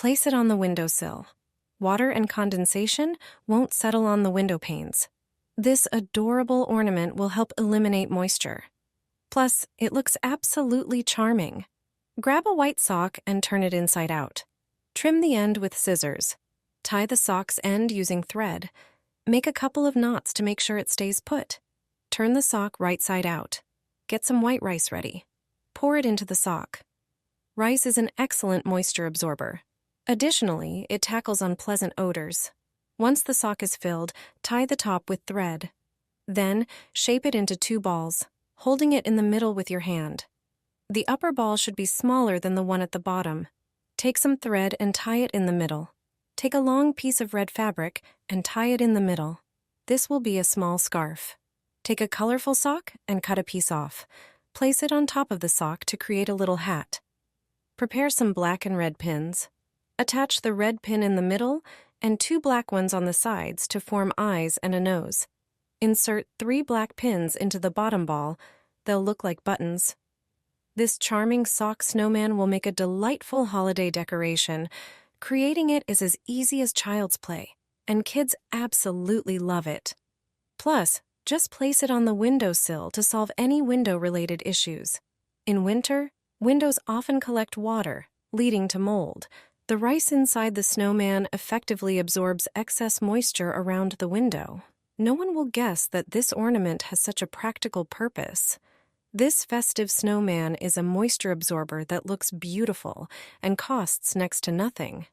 Place it on the windowsill. Water and condensation won't settle on the window panes. This adorable ornament will help eliminate moisture. Plus, it looks absolutely charming. Grab a white sock and turn it inside out. Trim the end with scissors. Tie the sock's end using thread. Make a couple of knots to make sure it stays put. Turn the sock right side out. Get some white rice ready. Pour it into the sock. Rice is an excellent moisture absorber. Additionally, it tackles unpleasant odors. Once the sock is filled, tie the top with thread. Then, shape it into 2 balls, holding it in the middle with your hand. The upper ball should be smaller than the one at the bottom. Take some thread and tie it in the middle. Take a long piece of red fabric and tie it in the middle. This will be a small scarf. Take a colorful sock and cut a piece off. Place it on top of the sock to create a little hat. Prepare some black and red pins. Attach the red pin in the middle and 2 black ones on the sides to form eyes and a nose. Insert 3 black pins into the bottom ball. They'll look like buttons. This charming sock snowman will make a delightful holiday decoration. Creating it is as easy as child's play, and kids absolutely love it. Plus, just place it on the windowsill to solve any window-related issues. In winter, windows often collect water, leading to mold. The rice inside the snowman effectively absorbs excess moisture around the window. No one will guess that this ornament has such a practical purpose. This festive snowman is a moisture absorber that looks beautiful and costs next to nothing.